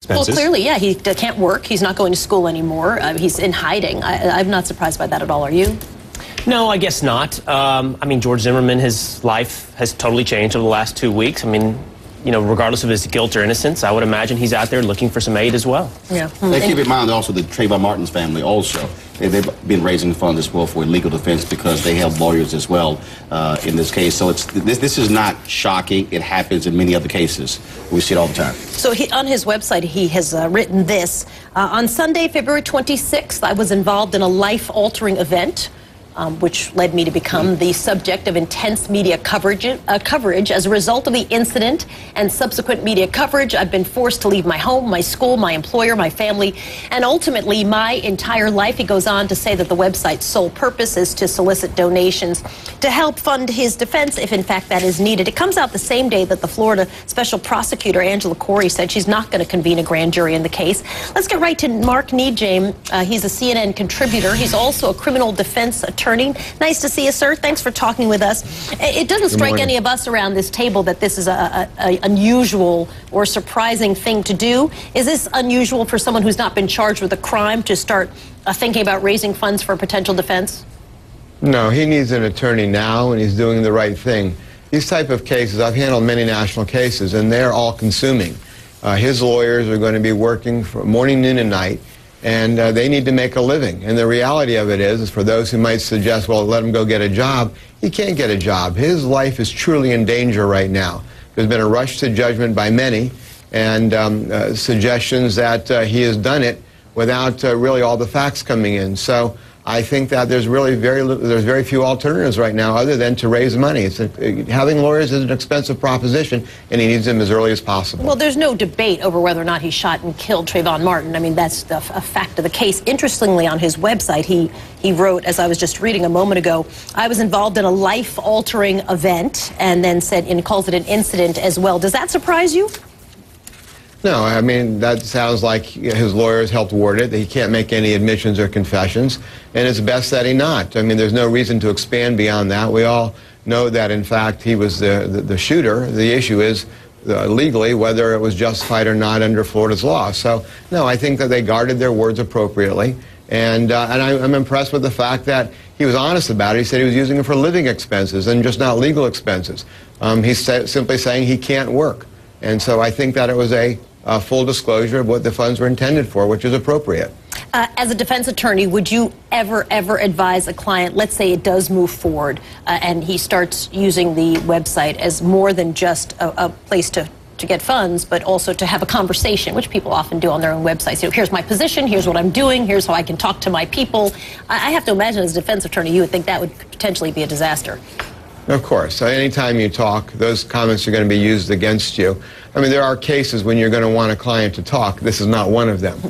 Well, clearly, yeah, he can't work. He's not going to school anymore. He's in hiding. I'm not surprised by that at all. Are you? No, I guess not. I mean, George Zimmerman, his life has totally changed over the last 2 weeks. I mean, you know, regardless of his guilt or innocence, I would imagine he's out there looking for some aid as well. Yeah. They keep in mind also the Trayvon Martin's family also. They've been raising funds as well for legal defense because they have lawyers as well in this case. So this is not shocking. It happens in many other cases. We see it all the time. So on his website, he has written this. On Sunday, February 26th, I was involved in a life-altering event, which led me to become the subject of intense media coverage. As a result of the incident and subsequent media coverage, I've been forced to leave my home, my school, my employer, my family, and ultimately my entire life. He goes on to say that the website's sole purpose is to solicit donations to help fund his defense, if in fact that is needed. It comes out the same day that the Florida Special Prosecutor Angela Corey said she's not going to convene a grand jury in the case. Let's get right to Mark NeJame. He's a CNN contributor. He's also a criminal defense attorney. Nice to see you, sir. Thanks for talking with us. It doesn't strike any of us around this table that this is an unusual or surprising thing to do. Is this unusual for someone who's not been charged with a crime to start thinking about raising funds for potential defense? No, he needs an attorney now, and he's doing the right thing. These type of cases, I've handled many national cases, and they're all-consuming. His lawyers are going to be working for morning, noon, and night, and they need to make a living. And the reality of it is for those who might suggest, well, let him go get a job, he can't get a job. His life is truly in danger right now. There's been a rush to judgment by many, and suggestions that he has done it without really all the facts coming in. So I think that there's really very few alternatives right now other than to raise money. Having lawyers is an expensive proposition, and he needs them as early as possible. Well, there's no debate over whether or not he shot and killed Trayvon Martin. I mean, that's a fact of the case. Interestingly, on his website, he wrote, as I was just reading a moment ago, I was involved in a life-altering event, and then said, and calls it an incident as well. Does that surprise you? No, I mean, that sounds like his lawyers helped word it, that he can't make any admissions or confessions, and it's best that he not. I mean, there's no reason to expand beyond that. We all know that, in fact, he was the shooter. The issue is legally whether it was justified or not under Florida's law. So, no, I think that they guarded their words appropriately, and I'm impressed with the fact that he was honest about it. He said he was using it for living expenses and just not legal expenses. He's simply saying he can't work. And so I think that it was a full disclosure of what the funds were intended for, which is appropriate. As a defense attorney, would you ever advise a client, let's say it does move forward, and he starts using the website as more than just a place to get funds, but also to have a conversation, which people often do on their own websites. You know, here's my position, here's what I'm doing, here's how I can talk to my people. I have to imagine as a defense attorney, you would think that would potentially be a disaster. Of course. So anytime you talk, those comments are going to be used against you. I mean, there are cases when you're going to want a client to talk. This is not one of them.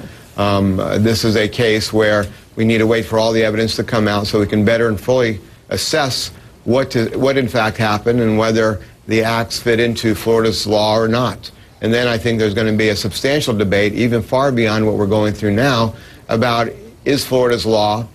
This is a case where we need to wait for all the evidence to come out so we can better and fully assess what in fact happened and whether the acts fit into Florida's law or not. And then I think there's going to be a substantial debate, even far beyond what we're going through now, about is Florida's law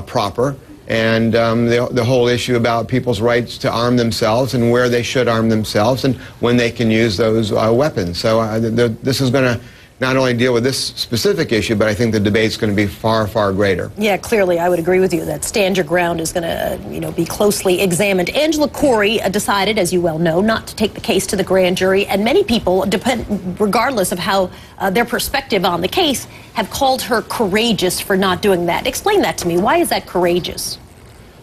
proper? And the whole issue about people's rights to arm themselves and where they should arm themselves and when they can use those weapons. So this is going to not only deal with this specific issue, but I think the debate's going to be far, far greater. Yeah, clearly, I would agree with you that stand your ground is going to, be closely examined. Angela Corey decided, as you well know, not to take the case to the grand jury, and many people, regardless of how their perspective on the case, have called her courageous for not doing that. Explain that to me. Why is that courageous?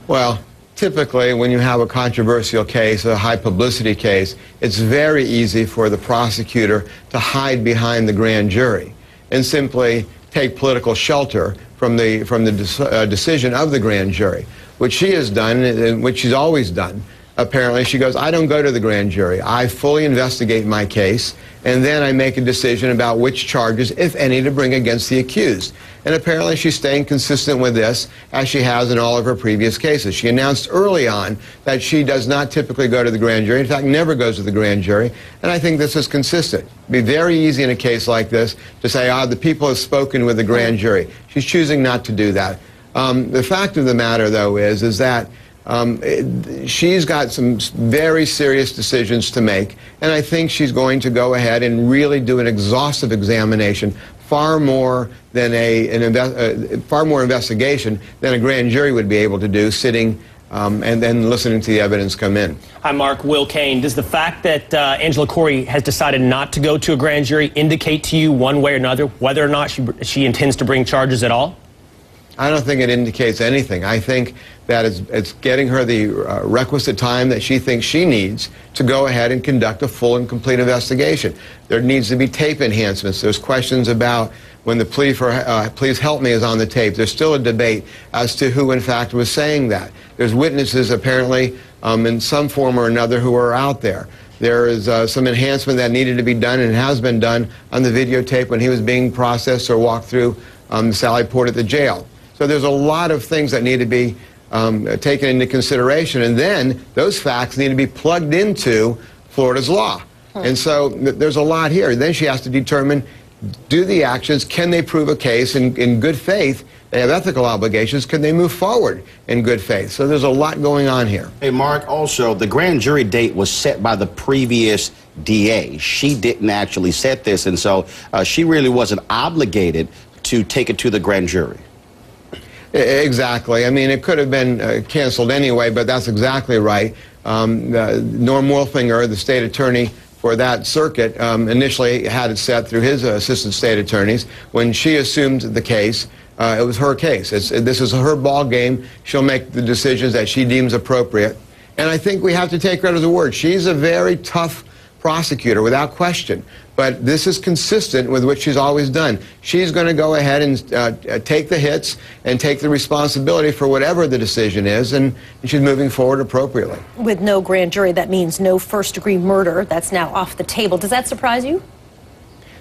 Well, typically, when you have a controversial case, a high publicity case, it's very easy for the prosecutor to hide behind the grand jury and simply take political shelter from the decision of the grand jury, which she has done and which she's always done. Apparently, she goes, I don't go to the grand jury. I fully investigate my case, and then I make a decision about which charges, if any, to bring against the accused. And apparently she's staying consistent with this, as she has in all of her previous cases. She announced early on that she does not typically go to the grand jury, in fact, never goes to the grand jury, and I think this is consistent. It would be very easy in a case like this to say, the people have spoken with the grand jury. She's choosing not to do that. The fact of the matter, though, is that she's got some very serious decisions to make, and I think she's going to go ahead and really do an exhaustive examination, far more than far more investigation than a grand jury would be able to do, sitting and then listening to the evidence come in. Hi, Mark. Will Kane, does the fact that Angela Corey has decided not to go to a grand jury indicate to you one way or another whether or not she intends to bring charges at all? I don't think it indicates anything. I think that it's getting her the requisite time that she thinks she needs to go ahead and conduct a full and complete investigation. There needs to be tape enhancements. There's questions about when the plea for please help me is on the tape. There's still a debate as to who in fact was saying that. There's witnesses apparently in some form or another who are out there. There is some enhancement that needed to be done and has been done on the videotape when he was being processed or walked through the Sally Port at the jail. So there's a lot of things that need to be taken into consideration, and then those facts need to be plugged into Florida's law. And so there's a lot here. Then she has to determine, do the actions, can they prove a case in good faith? They have ethical obligations. Can they move forward in good faith? So there's a lot going on here. Hey, Mark, also, the grand jury date was set by the previous DA. She didn't actually set this, and so she really wasn't obligated to take it to the grand jury. Exactly. I mean, it could have been canceled anyway, but that's exactly right. Norm Wolfinger, the state attorney for that circuit, initially had it set through his assistant state attorneys. When she assumed the case, it was her case. This is her ball game. She'll make the decisions that she deems appropriate. And I think we have to take her at her word. She's a very tough prosecutor, without question. But this is consistent with what she's always done. She's going to go ahead and take the hits and take the responsibility for whatever the decision is, and she's moving forward appropriately. With no grand jury, that means no first-degree murder. That's now off the table. Does that surprise you?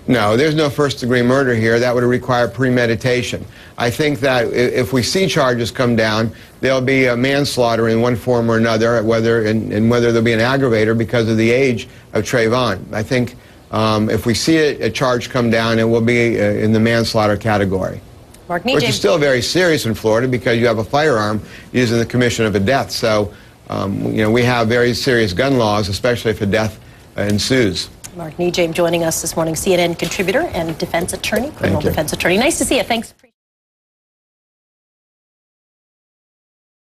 No, there's no first-degree murder here. That would require premeditation. I think that if we see charges come down, there'll be a manslaughter in one form or another, whether there'll be an aggravator because of the age of Trayvon. I think if we see a charge come down, it will be in the manslaughter category. Mark NeJame. Which is still very serious in Florida because you have a firearm used in the commission of a death. So, you know, we have very serious gun laws, especially if a death ensues. Mark NeJame joining us this morning, CNN contributor and defense attorney, criminal defense attorney. Nice to see you. Thanks.